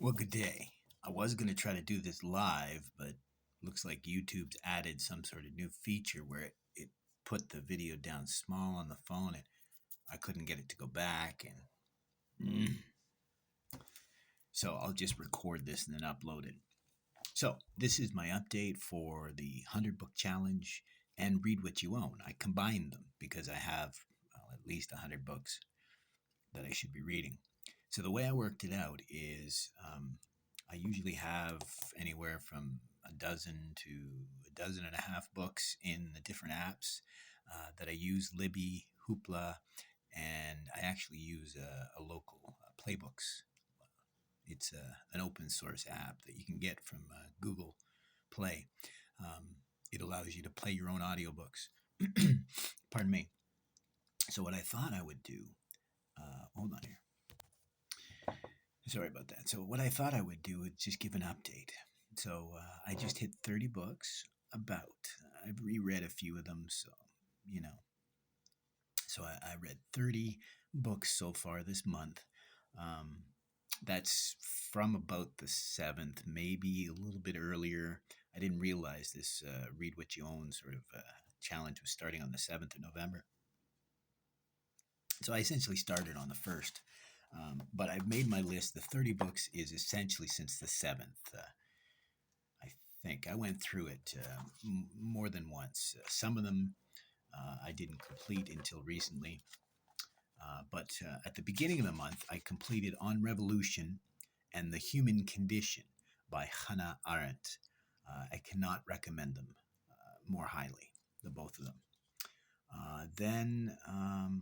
Well, good day. I was going to try to do this live, but looks like YouTube's added some sort of new feature where it put the video down small on the phone and I couldn't get it to go back. So I'll just record this and then upload it. So this is my update for the 100 book challenge and Read What You Own. I combined them because I have at least 100 books that I should be reading. So the way I worked it out is I usually have anywhere from a dozen to a dozen and a half books in the different apps that I use, Libby, Hoopla, and I actually use a local Playbooks. It's an open source app that you can get from Google Play. It allows you to play your own audiobooks. Pardon me. So what I thought I would do, hold on here. Sorry about that. So what I thought I would do is just give an update. So I just hit 30 books. I've reread a few of them, so you know. So I read 30 books so far this month. That's from about the 7th, maybe a little bit earlier. I didn't realize this Read What You Own sort of challenge was starting on the 7th of November. So I essentially started on the 1st. But I've made my list. The 30 books is essentially since the 7th. I think I went through it more than once. Some of them I didn't complete until recently. But at the beginning of the month, I completed On Revolution and the Human Condition by Hannah Arendt. I cannot recommend them more highly, the both of them. Then,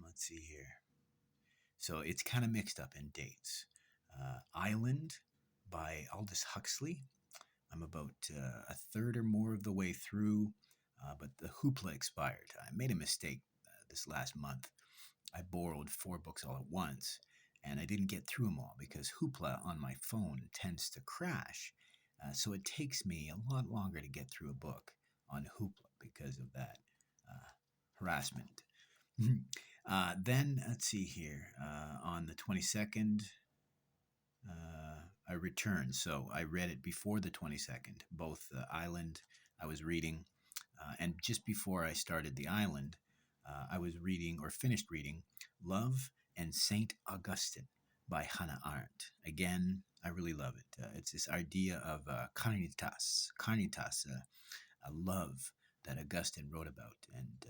let's see here. So it's kind of mixed up in dates. Island by Aldous Huxley. I'm about a third or more of the way through, but the Hoopla expired. I made a mistake this last month. I borrowed 4 books all at once, and I didn't get through them all because Hoopla on my phone tends to crash. So it takes me a lot longer to get through a book on Hoopla because of that harassment. Then, let's see here. On the 22nd, I returned. So I read it before the 22nd, both the Island I was reading, and just before I started the Island, I was reading or finished reading Love and Saint Augustine by Hannah Arendt. Again, I really love it. It's this idea of carnitas, a love that Augustine wrote about, and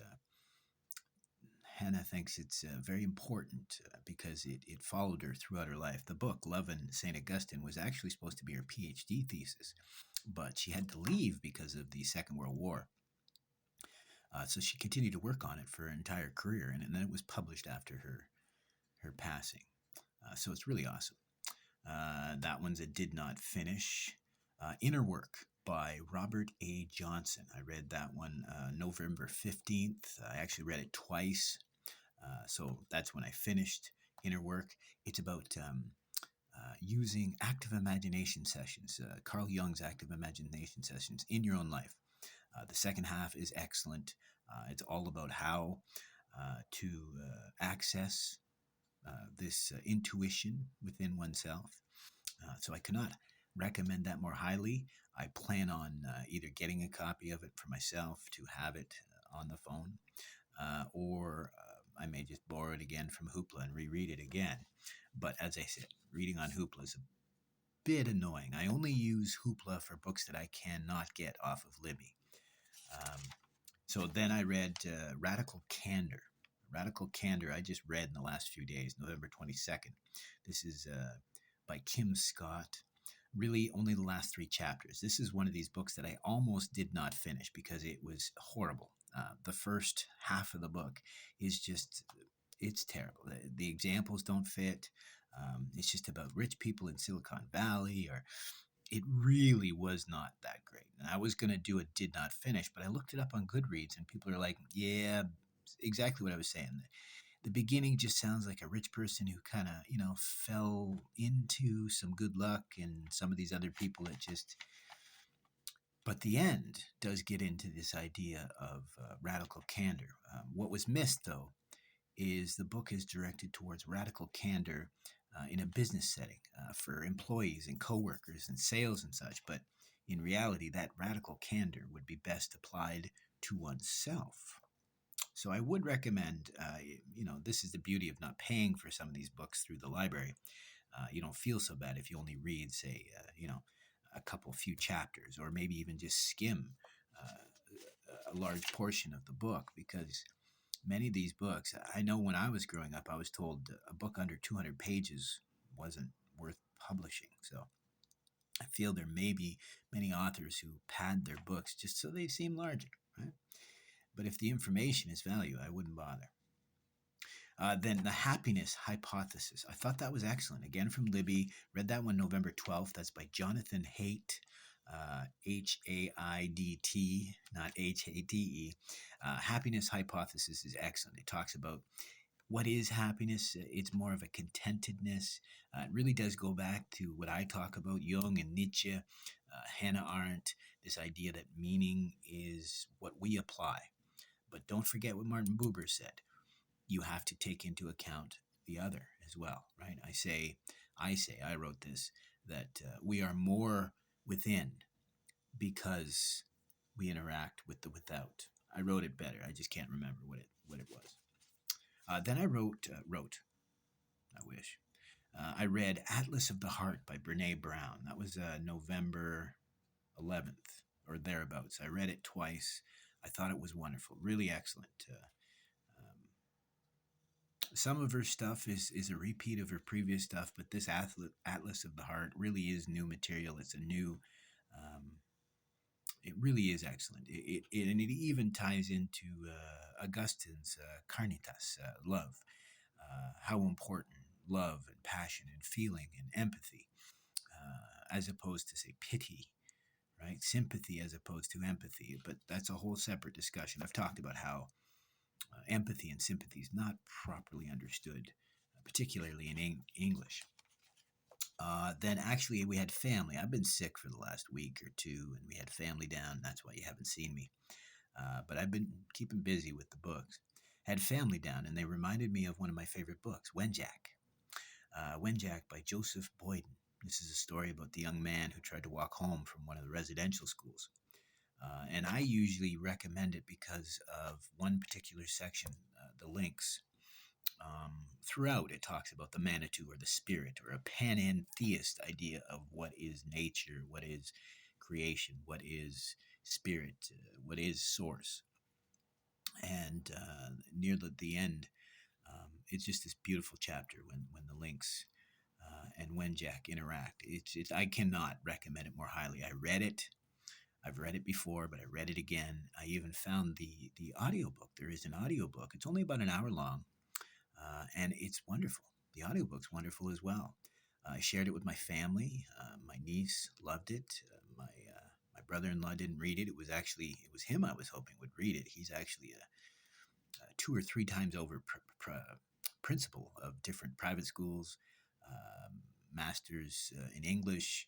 Hannah thinks it's very important because it followed her throughout her life. The book, Love and St. Augustine, was actually supposed to be her PhD thesis, but she had to leave because of the Second World War. So she continued to work on it for her entire career, and then it was published after her passing. So it's really awesome. That one's a did not finish. Inner Work by Robert A. Johnson. I read that one November 15th. I actually read it twice. So that's when I finished Inner Work. It's about using active imagination sessions, Carl Jung's active imagination sessions in your own life. The second half is excellent. It's all about how to access this intuition within oneself. So I cannot recommend that more highly. I plan on either getting a copy of it for myself to have it on the phone, or I may just borrow it again from Hoopla and reread it again. But as I said, reading on Hoopla is a bit annoying. I only use Hoopla for books that I cannot get off of Libby. So then I read Radical Candor. Radical Candor, I just read in the last few days, November 22nd. This is by Kim Scott. Really, only the last 3 chapters. This is one of these books that I almost did not finish because it was horrible. The first half of the book is just, it's terrible. The examples don't fit. It's just about rich people in Silicon Valley, or it really was not that great. And I was going to do a did not finish, but I looked it up on Goodreads and people are like, yeah, exactly what I was saying. The beginning just sounds like a rich person who kind of, fell into some good luck and some of these other people that just. But the end does get into this idea of radical candor. What was missed, though, is the book is directed towards radical candor in a business setting for employees and coworkers and sales and such. But in reality, that radical candor would be best applied to oneself. So I would recommend, this is the beauty of not paying for some of these books through the library. You don't feel so bad if you only read, say, a couple few chapters, or maybe even just skim a large portion of the book, because many of these books, I know when I was growing up, I was told a book under 200 pages wasn't worth publishing. So I feel there may be many authors who pad their books just so they seem larger, right? But if the information is value, I wouldn't bother. Then the happiness hypothesis. I thought that was excellent. Again, from Libby. Read that one November 12th. That's by Jonathan Haidt. Haidt, not Hate. Happiness hypothesis is excellent. It talks about what is happiness. It's more of a contentedness. It really does go back to what I talk about, Jung and Nietzsche, Hannah Arendt, this idea that meaning is what we apply. But don't forget what Martin Buber said. You have to take into account the other as well, right? I wrote this, that we are more within because we interact with the without. I wrote it better. I just can't remember what it was. Then I wrote. I wish. I read Atlas of the Heart by Brene Brown. That was November 11th or thereabouts. I read it twice. I thought it was wonderful, really excellent. Some of her stuff is a repeat of her previous stuff, but this Atlas of the Heart really is new material. It's a new, it really is excellent. And it even ties into Augustine's Carnitas, love, how important love and passion and feeling and empathy, as opposed to, say, pity, right? Sympathy as opposed to empathy. But that's a whole separate discussion. I've talked about how empathy and sympathy is not properly understood, particularly in English. Then actually, we had family. I've been sick for the last week or two, and we had family down. That's why you haven't seen me. But I've been keeping busy with the books. Had family down, and they reminded me of one of my favorite books, Wenjack. Wenjack by Joseph Boyden. This is a story about the young man who tried to walk home from one of the residential schools. And I usually recommend it because of one particular section, the links. Throughout, it talks about the Manitou or the spirit or a panentheist idea of what is nature, what is creation, what is spirit, what is source. And near the end, it's just this beautiful chapter when the links and Wenjack interact. I cannot recommend it more highly. I read it. I've read it before, but I read it again. I even found the audiobook. There is an audiobook. It's only about an hour long, and it's wonderful. The audiobook's wonderful as well. I shared it with my family. My niece loved it. My brother-in-law didn't read it. It was him I was hoping would read it. He's actually a 2 or 3 times over principal of different private schools, masters in English.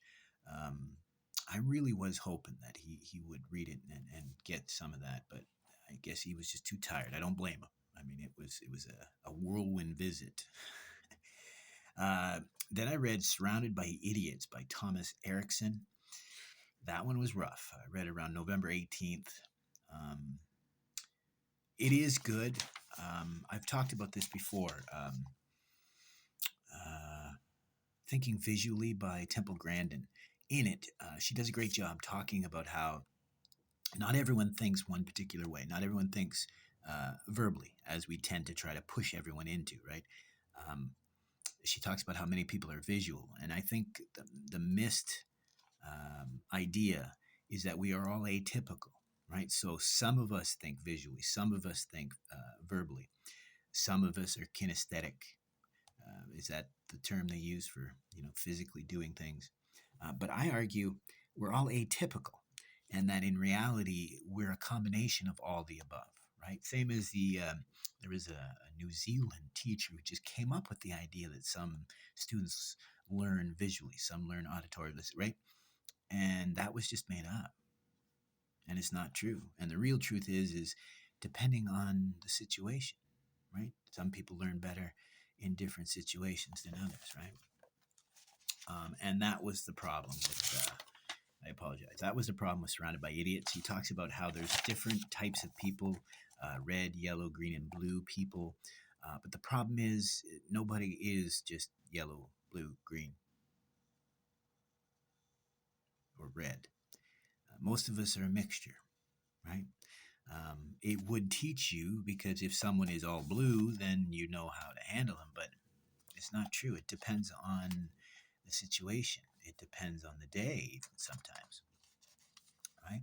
I really was hoping that he would read it and get some of that, but I guess he was just too tired. I don't blame him. I mean, it was a whirlwind visit. Then I read Surrounded by Idiots by Thomas Erickson. That one was rough. I read it around November 18th. It is good. I've talked about this before. Thinking Visually by Temple Grandin. In it, she does a great job talking about how not everyone thinks one particular way. Not everyone thinks verbally, as we tend to try to push everyone into, right? She talks about how many people are visual. And I think the missed idea is that we are all atypical, right? So some of us think visually, some of us think verbally, some of us are kinesthetic. Is that the term they use for physically doing things? But I argue we're all atypical, and that in reality we're a combination of all the above. Right? Same as there was a New Zealand teacher who just came up with the idea that some students learn visually, some learn auditory, right? And that was just made up, and it's not true. And the real truth is depending on the situation, right? Some people learn better in different situations than others, right? And that was the problem with. I apologize. That was the problem with Surrounded by Idiots. He talks about how there's different types of people, red, yellow, green, and blue people. But the problem is nobody is just yellow, blue, green, or red. Most of us are a mixture, right? It would teach you because if someone is all blue, then you know how to handle them. But it's not true. It depends on the situation. It depends on the day, even sometimes, right?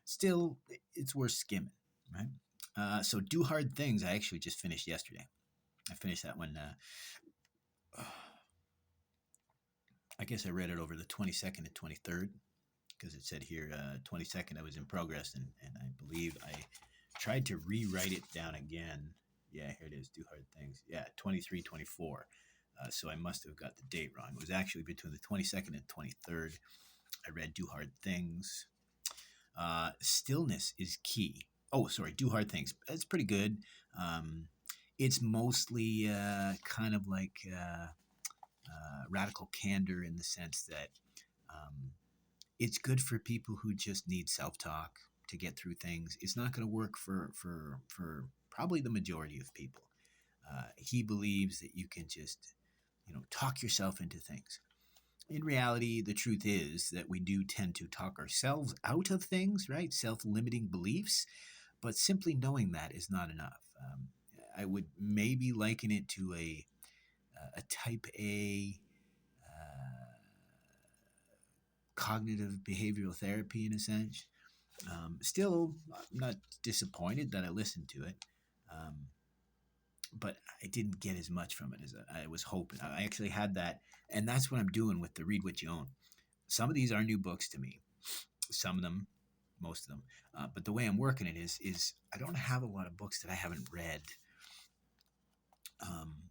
Still, it's worth skimming, right? So, Do Hard Things, I actually just finished yesterday. I finished that one. I guess I read it over the 22nd and 23rd because it said here 22nd I was in progress, and I believe I tried to rewrite it down again. Yeah, here it is, Do Hard Things. Yeah, 23, 24. So I must have got the date wrong. It was actually between the 22nd and 23rd. I read Do Hard Things. Stillness is key. Oh, sorry, Do Hard Things. It's pretty good. It's mostly kind of like radical candor in the sense that um, it's good for people who just need self-talk to get through things. It's not going to work for probably the majority of people. He believes that you can just talk yourself into things. In reality, the truth is that we do tend to talk ourselves out of things, right? Self-limiting beliefs, but simply knowing that is not enough. I would maybe liken it to a type A cognitive behavioral therapy in a sense. Still, I'm not disappointed that I listened to it, um, but I didn't get as much from it as I was hoping. I actually had that, and that's what I'm doing with the Read What You Own. Some of these are new books to me. Some of them, most of them, but the way I'm working it is I don't have a lot of books that I haven't read. Um,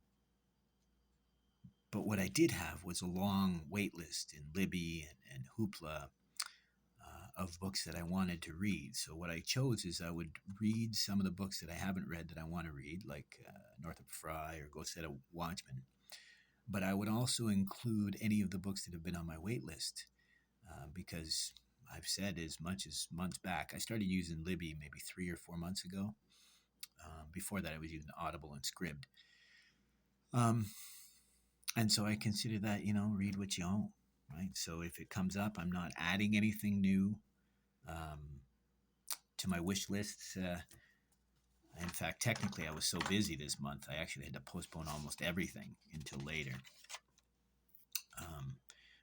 but what I did have was a long wait list in Libby and Hoopla of books that I wanted to read. So what I chose is I would read some of the books that I haven't read that I want to read, like Northrop Frye or Go Set a Watchman. But I would also include any of the books that have been on my wait list because I've said as much as months back, I started using Libby maybe 3 or 4 months ago. Before that, I was using Audible and Scribd. And so I consider that, read what you own, right? So if it comes up, I'm not adding anything new to my wish lists. In fact, technically, I was so busy this month, I actually had to postpone almost everything until later.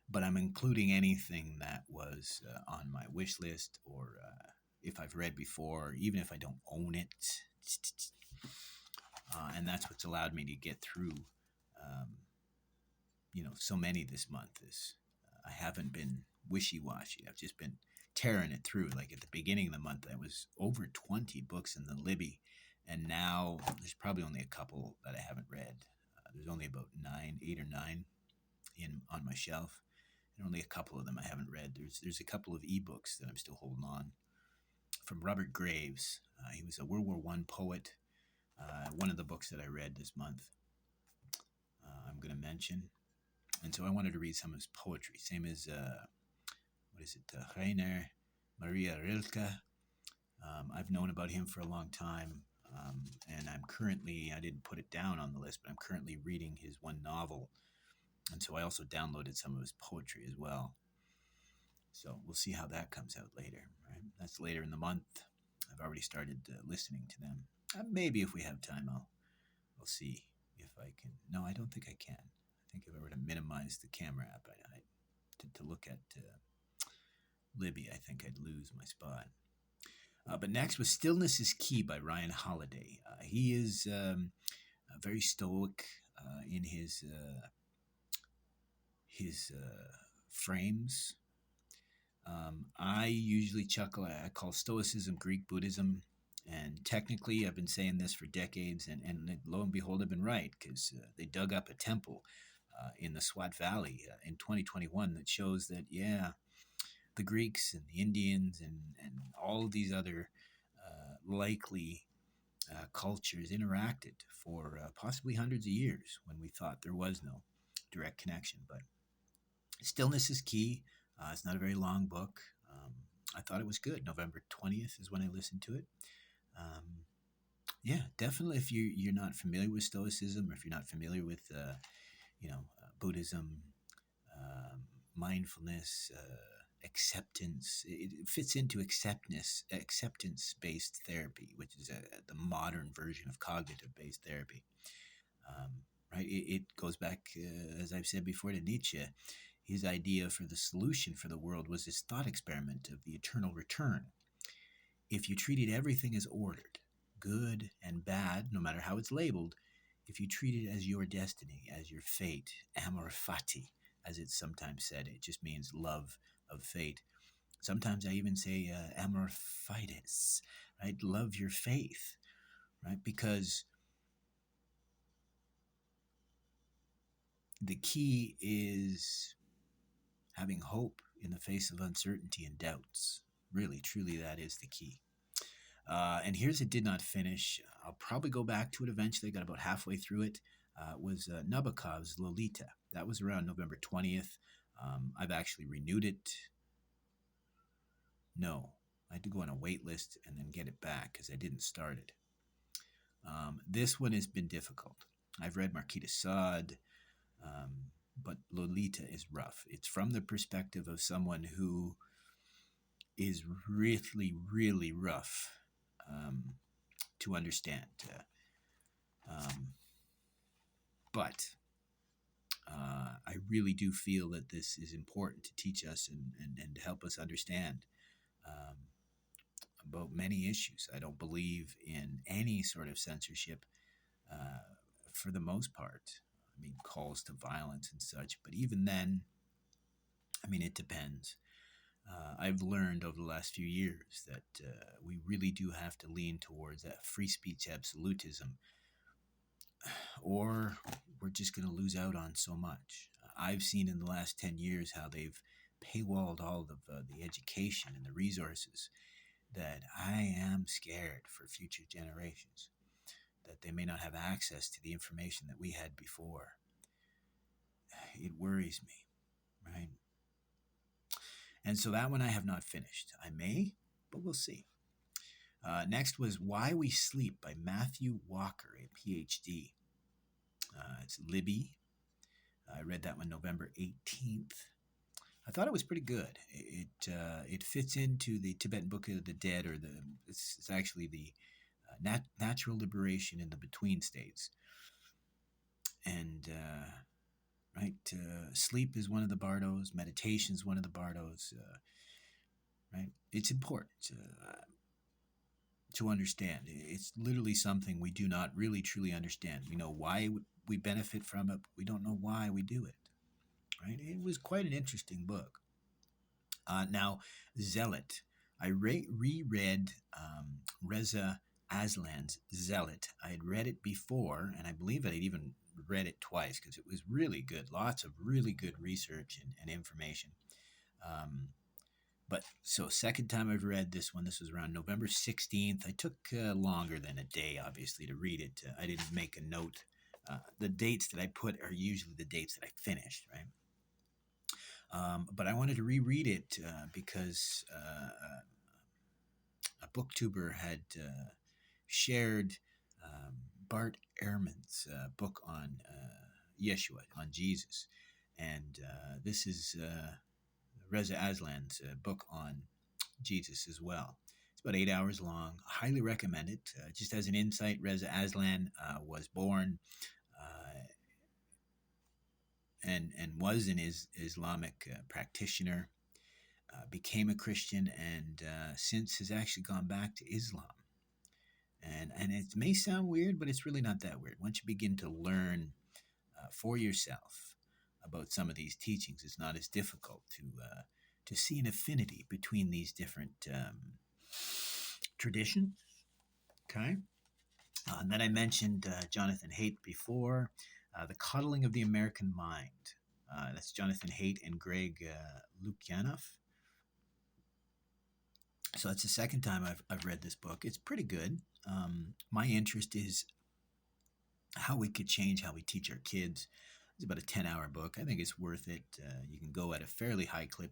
But I'm including anything that was on my wish list or if I've read before, even if I don't own it. And that's what's allowed me to get through, so many this month. Is I haven't been wishy-washy. I've just been tearing it through. Like at the beginning of the month, I was over 20 books in the Libby, and now there's probably only a couple that I haven't read. There's only about 8 or 9 on my shelf, and only a couple of them I haven't read. There's a couple of ebooks that I'm still holding on from Robert Graves. He was a World War I poet. One of the books that I read this month, I'm going to mention. And so I wanted to read some of his poetry, same as, Rainer Maria Rilke. I've known about him for a long time, and I didn't put it down on the list, but I'm currently reading his one novel. And so I also downloaded some of his poetry as well. So we'll see how that comes out later, right? That's later in the month. I've already started listening to them. Maybe if we have time, I'll see if I can. No, I don't think I can. I think if I were to minimize the camera app, to look at Libby, I think I'd lose my spot. But next was Stillness is Key by Ryan Holiday. He is very stoic in his frames. I usually chuckle. I call Stoicism Greek Buddhism. And technically, I've been saying this for decades, and lo and behold, I've been right because they dug up a temple in the Swat Valley in 2021 that shows that, yeah, the Greeks and the Indians and all of these other likely cultures interacted for possibly hundreds of years when we thought there was no direct connection. But stillness is key. It's not a very long book. I thought it was good. November 20th is when I listened to it. Um, yeah, definitely. If you're not familiar with Stoicism, or if you're not familiar with Buddhism, um, mindfulness, acceptance, it fits into acceptance based therapy, which is the modern version of cognitive based therapy. Right? It goes back, as I've said before, to Nietzsche. His idea for the solution for the world was this thought experiment of the eternal return. If you treated everything as ordered, good and bad, no matter how it's labeled, if you treat it as your destiny, as your fate, amor fati, as it's sometimes said, it just means love of fate. Sometimes I even say amor fides, right? Love your faith, right? Because the key is having hope in the face of uncertainty and doubts. Really, truly, that is the key. And here's it did not finish. I'll probably go back to it eventually. I got about halfway through it. Was Nabokov's Lolita. That was around November 20th. I've actually renewed it. No, I had to go on a wait list and then get it back because I didn't start it. This one has been difficult. I've read Marquis de Sade, but Lolita is rough. It's from the perspective of someone who is really, really rough to understand. But I really do feel that this is important to teach us and to help us understand um, about many issues. I don't believe in any sort of censorship for the most part. I mean, calls to violence and such, but even then, I mean, it depends. I've learned over the last few years that we really do have to lean towards that free speech absolutism, or we're just going to lose out on so much. I've seen in the last 10 years how they've paywalled all of the education and the resources that I am scared for future generations, that they may not have access to the information that we had before. It worries me, right? And so that one I have not finished. I may, but we'll see. Next was Why We Sleep by Matthew Walker, a PhD. It's Libby. I read that one November 18th. I thought it was pretty good. It fits into the Tibetan Book of the Dead, or it's actually the natural liberation in the between states. And right, sleep is one of the bardos. Meditation is one of the bardos. Right, it's important to understand. It's literally something we do not really truly understand. We know why we benefit from it, but we don't know why we do it. Right? It was quite an interesting book. Now, Zealot. I reread Reza Aslan's Zealot. I had read it before, and I believe I'd even read it twice because it was really good. Lots of really good research and information. But so second time I've read this one. This was around November 16th. I took longer than a day, obviously, to read it. I didn't make a note. The dates that I put are usually the dates that I finished, right? But I wanted to reread it because a booktuber had shared Bart Ehrman's book on Yeshua, on Jesus. And this is Reza Aslan's book on Jesus as well. It's about 8 hours long. Highly recommend it. Just as an insight, Reza Aslan was born and was an Islamic practitioner, became a Christian, and since has actually gone back to Islam. And it may sound weird, but it's really not that weird. Once you begin to learn for yourself about some of these teachings, it's not as difficult to see an affinity between these different traditions. Okay. And then I mentioned Jonathan Haidt before, The Coddling of the American Mind. That's Jonathan Haidt and Greg Lukianoff. So that's the second time I've read this book. It's pretty good. My interest is how we could change how we teach our kids. It's about a 10-hour book. I think it's worth it. You can go at a fairly high clip.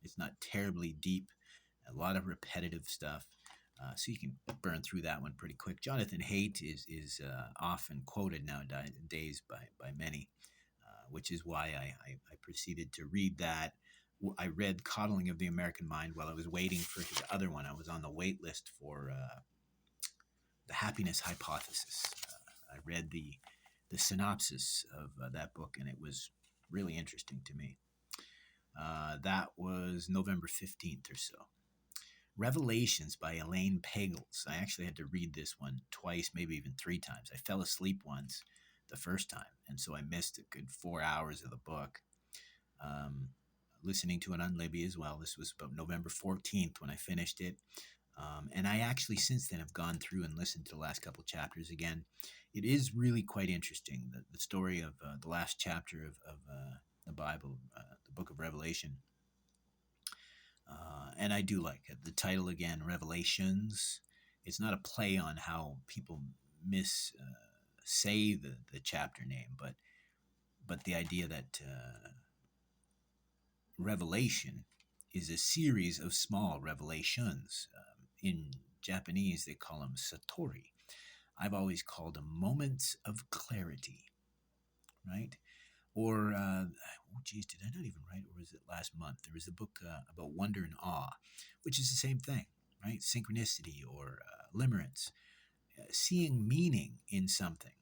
It's not terribly deep, a lot of repetitive stuff. So you can burn through that one pretty quick. Jonathan Haidt is often quoted nowadays by many, which is why I proceeded to read that. I read Coddling of the American Mind while I was waiting for his other one. I was on the wait list for The Happiness Hypothesis. I read the synopsis of that book, and it was really interesting to me. That was November 15th or so. Revelations by Elaine Pagels. I actually had to read this one twice, maybe even 3 times. I fell asleep once the first time, and so I missed a good 4 hours of the book. Listening to it on Libby as well. This was about November 14th when I finished it. And I actually since then have gone through and listened to the last couple chapters again. It is really quite interesting, the story of the last chapter of the Bible, the book of Revelation. And I do like it. The title again, Revelations. It's not a play on how people say the chapter name, but the idea that revelation is a series of small revelations. In Japanese, they call them satori. I've always called them moments of clarity, right? Or, did I not even write, or was it last month? There was a book about wonder and awe, which is the same thing, right? Synchronicity or limerence. Seeing meaning in something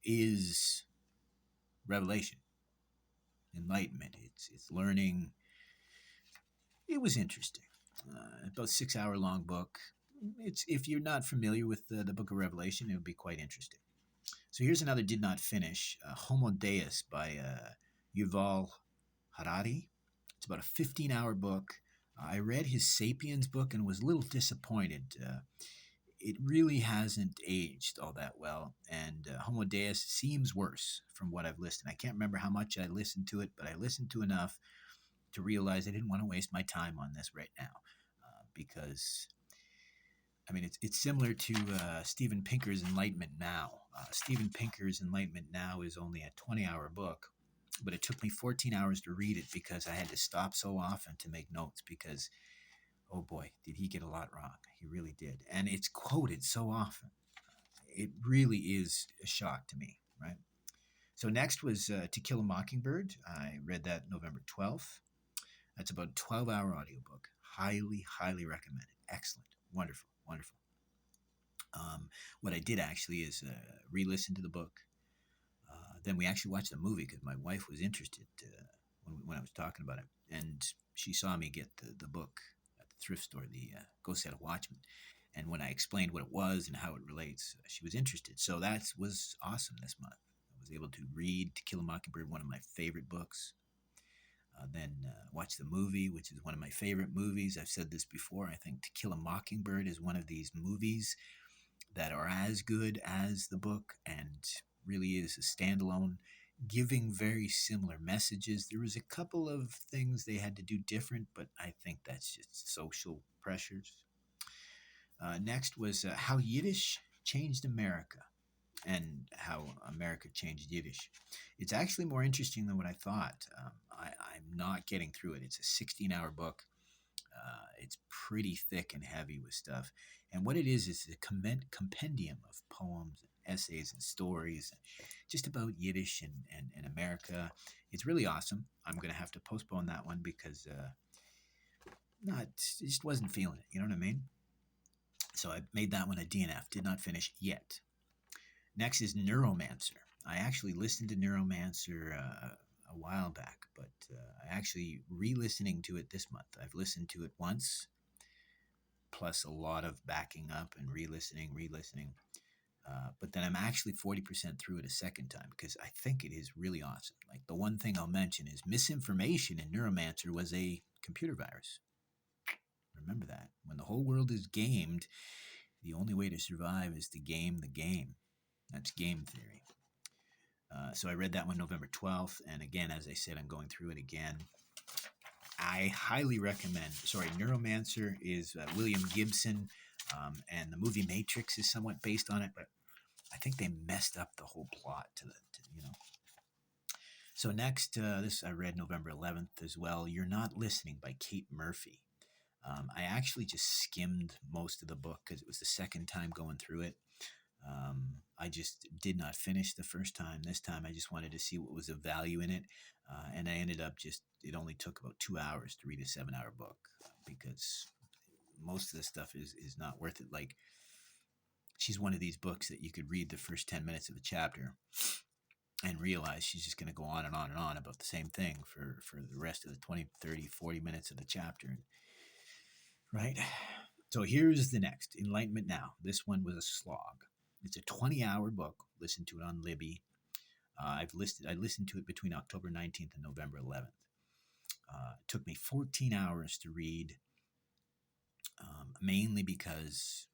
is revelation, enlightenment. It's learning. It was interesting. About 6 hour long book. It's if you're not familiar with the book of Revelation, it would be quite interesting. So here's another did not finish, Homo Deus by Yuval Harari. It's about a 15-hour book. I read his Sapiens book and was a little disappointed. It really hasn't aged all that well, and Homo Deus seems worse from what I've listened. I can't remember how much I listened to it, but I listened to enough to realize I didn't want to waste my time on this right now, because I mean, it's similar to Steven Pinker's Enlightenment Now. Steven Pinker's Enlightenment Now is only a 20-hour book, but it took me 14 hours to read it because I had to stop so often to make notes because, oh boy, did he get a lot wrong. He really did. And it's quoted so often. It really is a shock to me, right? So next was To Kill a Mockingbird. I read that November 12th. That's about a 12-hour audiobook. Highly, highly recommended. Excellent. Wonderful. Wonderful. What I did actually is re-listen to the book. Then we actually watched the movie because my wife was interested when I was talking about it. And she saw me get the book at the thrift store, the Go Set a Watchman. And when I explained what it was and how it relates, she was interested. So that was awesome this month. I was able to read To Kill a Mockingbird, one of my favorite books. Then watch the movie, which is one of my favorite movies. I've said this before. I think To Kill a Mockingbird is one of these movies that are as good as the book and really is a standalone, giving very similar messages. There was a couple of things they had to do different, but I think that's just social pressures. Next was How Yiddish Changed America and How America Changed Yiddish. It's actually more interesting than what I thought. I'm not getting through it. It's a 16-hour book. It's pretty thick and heavy with stuff. And what it is a compendium of poems, and essays, and stories just about Yiddish and America. It's really awesome. I'm going to have to postpone that one because just wasn't feeling it. You know what I mean? So I made that one a DNF. Did not finish yet. Next is Neuromancer. I actually listened to Neuromancer a while back, but I actually re-listening to it this month. I've listened to it once, plus a lot of backing up and re-listening. But then I'm actually 40% through it a second time because I think it is really awesome. Like the one thing I'll mention is misinformation in Neuromancer was a computer virus. Remember that. When the whole world is gamed, the only way to survive is to game the game. That's game theory. So I read that one November 12th. And again, as I said, I'm going through it again. I highly recommend, Neuromancer is William Gibson. And the movie Matrix is somewhat based on it, but I think they messed up the whole plot to. So next, this I read November 11th as well. You're Not Listening by Kate Murphy. I actually just skimmed most of the book because it was the second time going through it. I just did not finish the first time. This time I just wanted to see what was of value in it. And I ended up it only took about 2 hours to read a 7-hour book because most of the stuff is not worth it. Like, she's one of these books that you could read the first 10 minutes of a chapter and realize she's just going to go on and on and on about the same thing for the rest of the 20, 30, 40 minutes of the chapter. Right? So here's the next, Enlightenment Now. This one was a slog. It's a 20-hour book. Listen to it on Libby. I listened to it between October 19th and November 11th. It took me 14 hours to read, mainly because,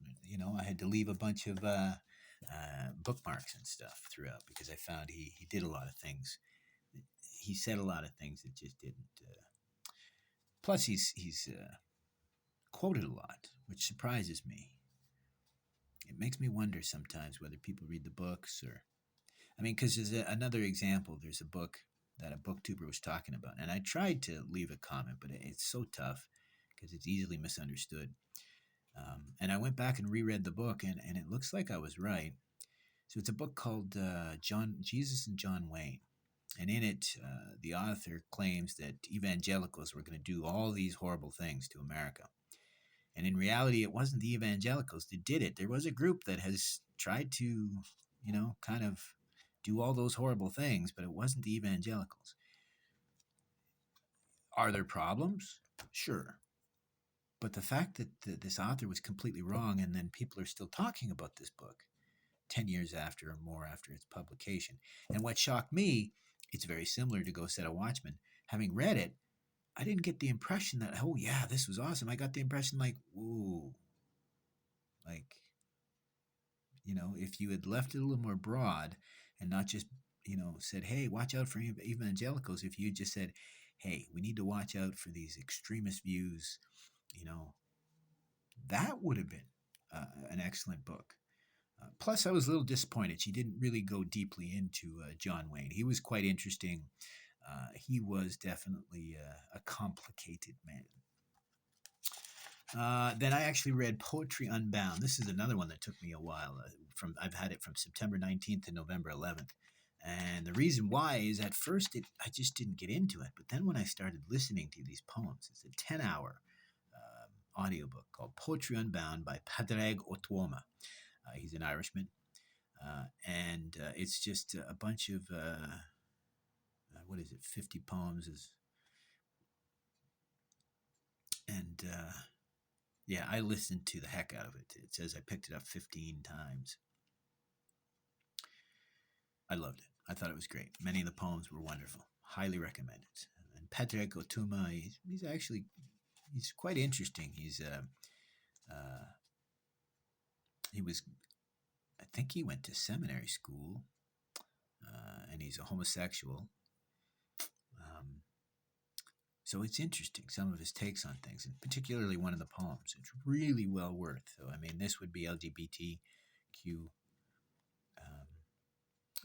I had to leave a bunch of bookmarks and stuff throughout because I found he did a lot of things. He said a lot of things that just didn't. Plus, he's quoted a lot, which surprises me. It makes me wonder sometimes whether people read the books because there's another example. There's a book that a booktuber was talking about, and I tried to leave a comment, but it's so tough because it's easily misunderstood. And I went back and reread the book, and it looks like I was right. So it's a book called Jesus and John Wayne. And in it, the author claims that evangelicals were going to do all these horrible things to America. And in reality, it wasn't the evangelicals that did it. There was a group that has tried to, kind of do all those horrible things, but it wasn't the evangelicals. Are there problems? Sure. But the fact that this author was completely wrong and then people are still talking about this book 10 years after or more after its publication. And what shocked me, it's very similar to Go Set a Watchman. Having read it, I didn't get the impression that, oh yeah, this was awesome. I got the impression like, whoa, like, if you had left it a little more broad and not just, said, hey, watch out for evangelicals. If you just said, hey, we need to watch out for these extremist views, that would have been an excellent book. Plus, I was a little disappointed. She didn't really go deeply into John Wayne. He was quite interesting. He was definitely a complicated man. Then I actually read Poetry Unbound. This is another one that took me a while. I've had it from September 19th to November 11th. And the reason why is at first I just didn't get into it. But then when I started listening to these poems, it's a 10-hour audiobook called Poetry Unbound by Padraig Otuoma. He's an Irishman. And it's just a bunch of, 50 poems. Yeah, I listened to the heck out of it. It says I picked it up 15 times. I loved it. I thought it was great. Many of the poems were wonderful. Highly recommend it. And Padraig Otuoma, he's quite interesting. I think he went to seminary school, and he's a homosexual. So it's interesting, some of his takes on things, and particularly one of the poems. It's really well worth. So, this would be LGBTQ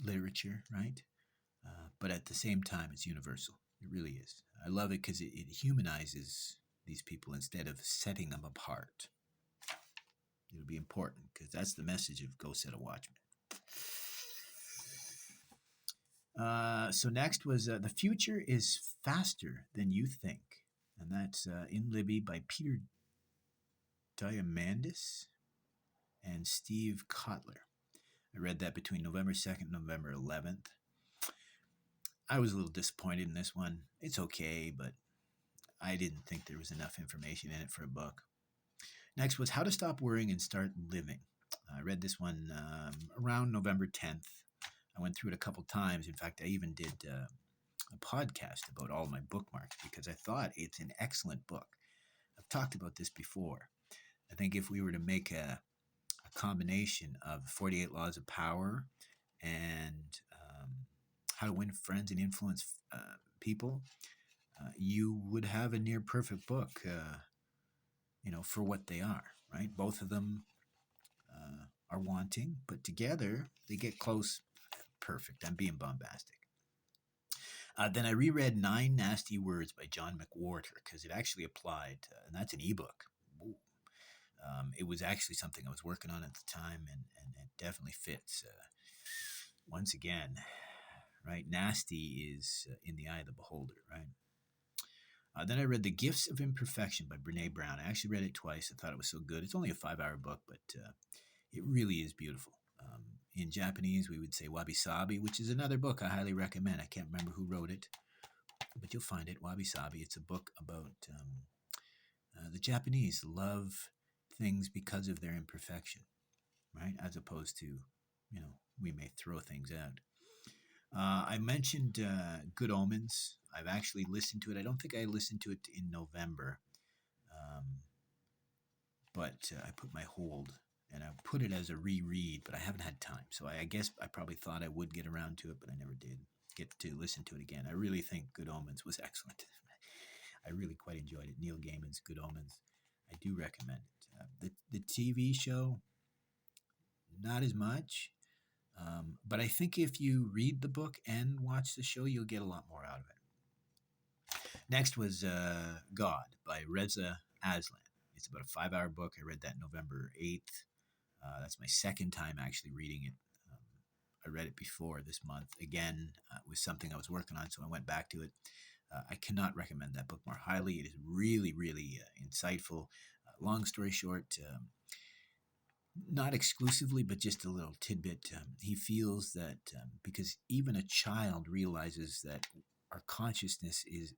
literature, right? But at the same time, it's universal. It really is. I love it because it humanizes these people instead of setting them apart. It'll be important because that's the message of Go Set a Watchman. So next was The Future is Faster Than You Think. And that's in Libby by Peter Diamandis and Steve Kotler. I read that between November 2nd and November 11th. I was a little disappointed in this one. It's okay, but I didn't think there was enough information in it for a book. Next was How to Stop Worrying and Start Living. I read this one around November 10th. I went through it a couple times. In fact, I even did a podcast about all my bookmarks because I thought it's an excellent book. I've talked about this before. I think if we were to make a combination of 48 Laws of Power and How to Win Friends and Influence People, you would have a near perfect book, for what they are. right? Both of them are wanting, but together they get close. Perfect. I'm being bombastic. Then I reread Nine Nasty Words by John McWhorter because it actually applied, and that's an ebook. It was actually something I was working on at the time, and it definitely fits. Once again, right? Nasty is in the eye of the beholder, right? Then I read The Gifts of Imperfection by Brene Brown. I actually read it twice. I thought it was so good. It's only a 5-hour book, but it really is beautiful. In Japanese, we would say Wabi Sabi, which is another book I highly recommend. I can't remember who wrote it, but you'll find it. Wabi Sabi. It's a book about the Japanese love things because of their imperfection, right? As opposed to, we may throw things out. I mentioned Good Omens. I've actually listened to it. I don't think I listened to it in November, but I put my hold and I put it as a reread, but I haven't had time. So I guess I probably thought I would get around to it, but I never did get to listen to it again. I really think Good Omens was excellent. I really quite enjoyed it. Neil Gaiman's Good Omens. I do recommend it. The TV show, not as much. But I think if you read the book and watch the show, you'll get a lot more out of it. Next was God by Reza Aslan. It's about a 5-hour book. I read that November 8th. That's my second time actually reading it. I read it before this month. Again, it was something I was working on, so I went back to it. I cannot recommend that book more highly. It is really, really insightful. Long story short, not exclusively, but just a little tidbit. He feels that because even a child realizes that our consciousness is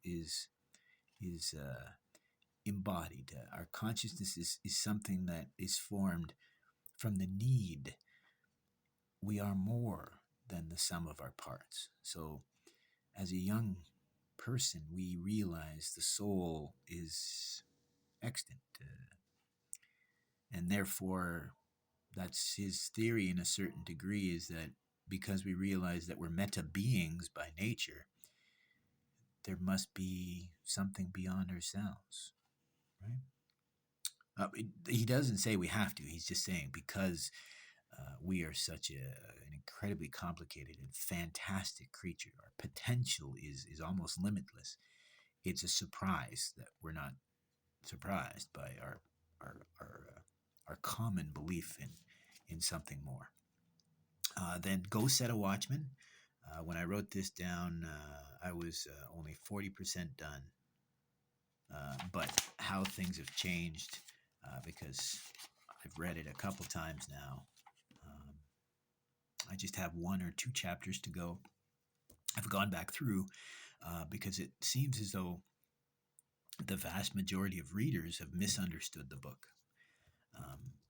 embodied. Our consciousness is something that is formed from the need. We are more than the sum of our parts. So, as a young person, we realize the soul is extant, and therefore that's his theory in a certain degree, is that because we realize that we're meta beings by nature, there must be something beyond ourselves, right? He doesn't say we have to. He's just saying because we are such an incredibly complicated and fantastic creature, our potential is almost limitless. It's a surprise that we're not surprised by our common belief in something more. Then Go Set a Watchman. When I wrote this down, I was only 40% done. But how things have changed, because I've read it a couple times now. I just have 1 or 2 chapters to go. I've gone back through because it seems as though the vast majority of readers have misunderstood the book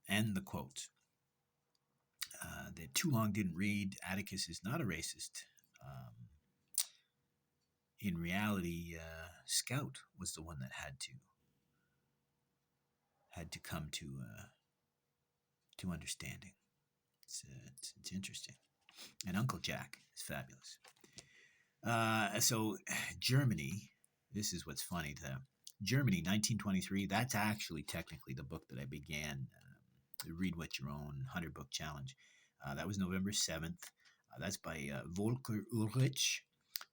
and the quotes. That Too Long didn't read. Atticus is not a racist. In reality, Scout was the one that had to come to understanding. It's interesting. And Uncle Jack is fabulous. So Germany, this is what's funny. Germany, 1923, that's actually technically the book that I began, the Read What Your Own 100-book challenge. That was November 7th. That's by Volker Ulrich,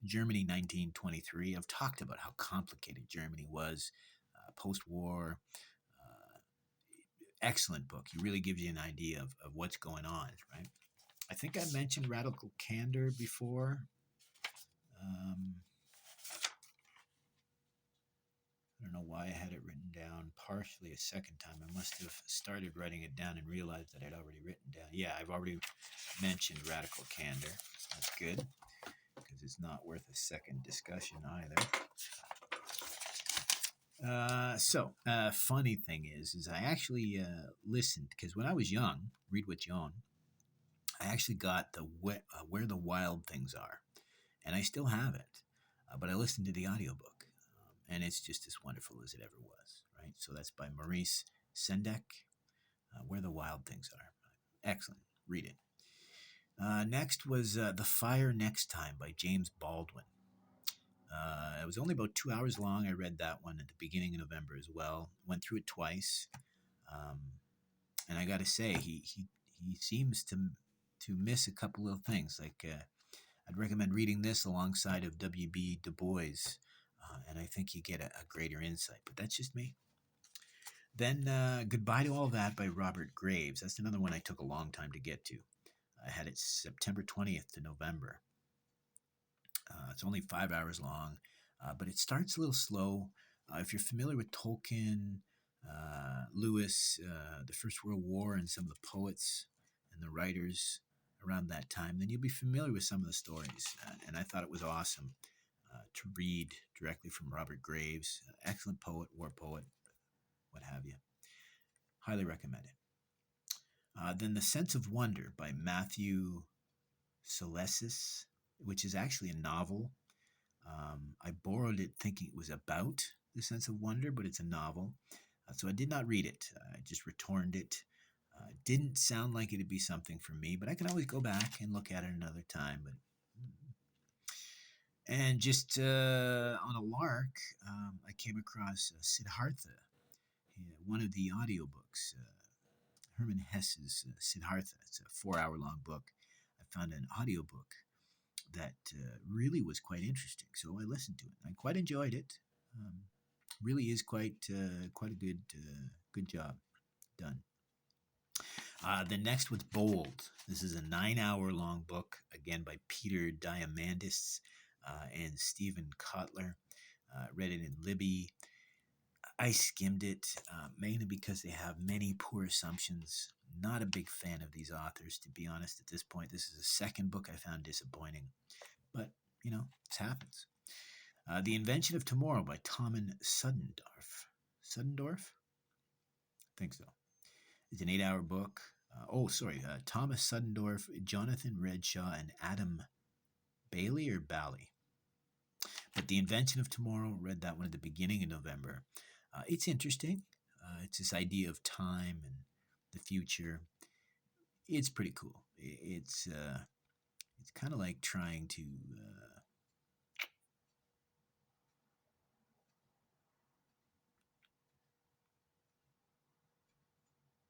Germany, 1923. I've talked about how complicated Germany was post-war. Excellent book. He really gives you an idea of what's going on, right? I think I mentioned Radical Candor before. I don't know why I had it written down partially a second time. I must have started writing it down and realized that I'd already written down. Yeah, I've already mentioned Radical Candor. That's good, because it's not worth a second discussion either. Funny thing is I actually listened, because when I was young, Read What You Own, I actually got the Where the Wild Things Are, and I still have it, but I listened to the audiobook, and it's just as wonderful as it ever was, right? So that's by Maurice Sendak, Where the Wild Things Are. Excellent. Read it. Next was The Fire Next Time by James Baldwin. It was only about 2 hours long. I read that one at the beginning of November as well. Went through it twice. Um, and I got to say, he seems to miss a couple of things. Like I'd recommend reading this alongside of W.B. Du Bois, and I think you get a greater insight. But that's just me. Then Goodbye to All That by Robert Graves. That's another one I took a long time to get to. I had it September 20th to November. It's only 5 hours long, but it starts a little slow. If you're familiar with Tolkien, Lewis, the First World War, and some of the poets and the writers around that time, then you'll be familiar with some of the stories. And I thought it was awesome to read directly from Robert Graves, excellent poet, war poet, what have you. Highly recommend it. Then The Sense of Wonder by Matthew Salesses, which is actually a novel. I borrowed it thinking it was about The Sense of Wonder, but it's a novel. So I did not read it. I just returned it. Didn't sound like it'd be something for me, but I can always go back and look at it another time. And just on a lark, I came across Siddhartha, one of the audiobooks. Herman Hesse's Siddhartha. It's a 4 hour long book. I found an audiobook that really was quite interesting, so I listened to it. I quite enjoyed it. Really is quite a good job done. The next was Bold. This is a 9 hour long book, again by Peter Diamandis and Stephen Kotler. Read it in Libby. I skimmed it mainly because they have many poor assumptions. Not a big fan of these authors, to be honest, at this point. This is the second book I found disappointing. But, it happens. The Invention of Tomorrow by Tommen Suddendorf. Suddendorf? I think so. It's an 8 hour book. Thomas Suddendorf, Jonathan Redshaw, and Adam Bailey or Bally. But The Invention of Tomorrow, read that one at the beginning of November. It's interesting. It's this idea of time and the future. It's pretty cool. It's kind of like trying to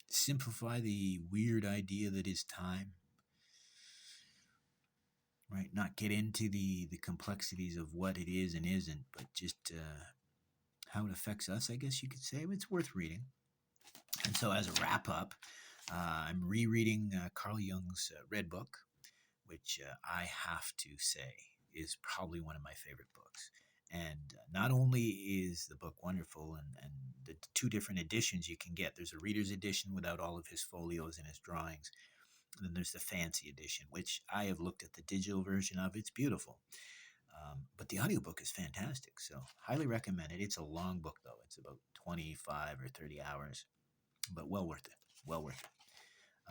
simplify the weird idea that is time. Right? Not get into the complexities of what it is and isn't, but just how it affects us, I guess you could say. It's worth reading. And so, as a wrap up, I'm rereading Carl Jung's Red Book, which I have to say is probably one of my favorite books. And not only is the book wonderful, and the two different editions you can get, there's a reader's edition without all of his folios and his drawings. And then there's the fancy edition, which I have looked at the digital version of. It's beautiful. But the audiobook is fantastic. So highly recommend it. It's a long book, though. It's about 25 or 30 hours, but well worth it. Well worth it.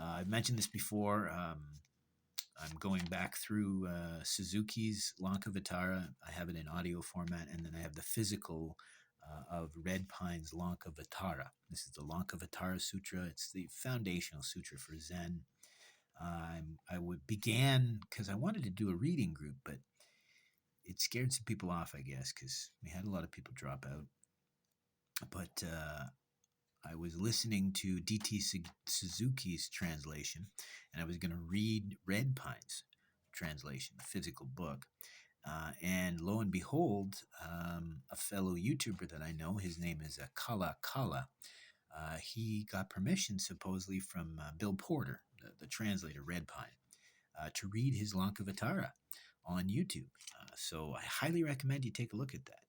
I've mentioned this before. I'm going back through Suzuki's Lankavatara. I have it in audio format, and then I have the physical of Red Pine's Lankavatara. This is the Lankavatara Sutra. It's the foundational sutra for Zen. Began because I wanted to do a reading group, but it scared some people off, I guess, because we had a lot of people drop out. But I was listening to D.T. Suzuki's translation, and I was going to read Red Pine's translation, the physical book. And lo and behold, a fellow YouTuber that I know, his name is Kala Kala, he got permission supposedly from Bill Porter, the translator, Red Pine, to read his Lankavatara on YouTube. So I highly recommend you take a look at that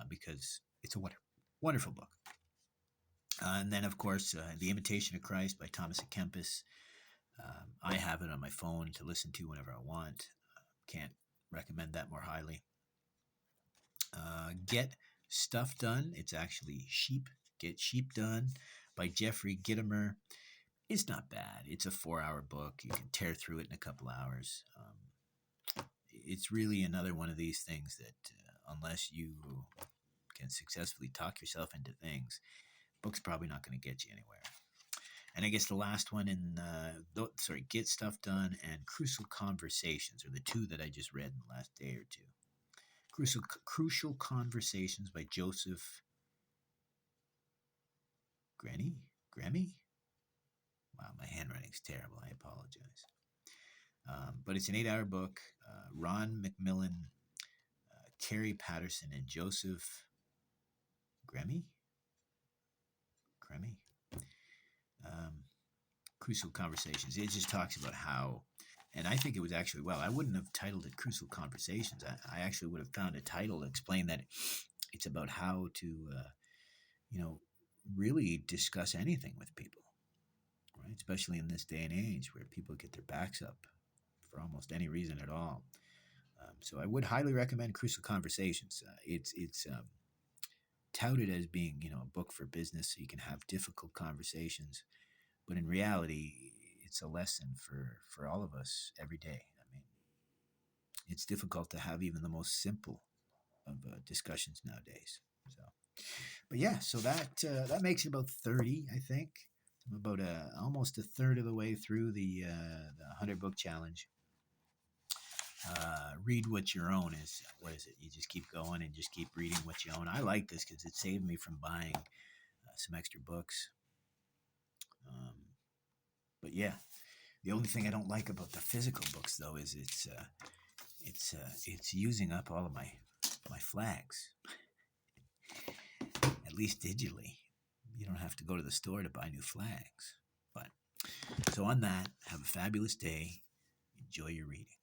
because it's a wonderful book. And then, of course, The Imitation of Christ by Thomas à Kempis. I have it on my phone to listen to whenever I want. Can't recommend that more highly. Get Stuff Done. It's actually Get Sheep Done by Jeffrey Gitomer. It's not bad. It's a 4 hour book. You can tear through it in a couple hours. It's really another one of these things that unless you can successfully talk yourself into things, book's probably not going to get you anywhere. And I guess the last one Get Stuff Done and Crucial Conversations are the two that I just read in the last day or two. Crucial Conversations by Joseph Grammy? Wow, my handwriting's terrible. I apologize. But it's an 8-hour book. Ron McMillan, Terry Patterson, and Joseph Gremme? Gremme? Um, Crucial Conversations. It just talks about how, and I think it was actually, well, I wouldn't have titled it Crucial Conversations. I actually would have found a title to explain that it's about how to, you know, really discuss anything with people, right? Especially in this day and age where people get their backs up for almost any reason at all. So I would highly recommend Crucial Conversations. It's touted as being, a book for business, so you can have difficult conversations. But in reality, it's a lesson for all of us every day. I mean, it's difficult to have even the most simple of discussions nowadays. So, but yeah, so that makes it about 30, I think. I'm about almost a third of the way through the 100 book challenge. Read what you own is what is it? You just keep going and just keep reading what you own. I like this because it saved me from buying some extra books. But yeah, the only thing I don't like about the physical books though is it's using up all of my flags. At least digitally, you don't have to go to the store to buy new flags. But so on that, have a fabulous day. Enjoy your reading.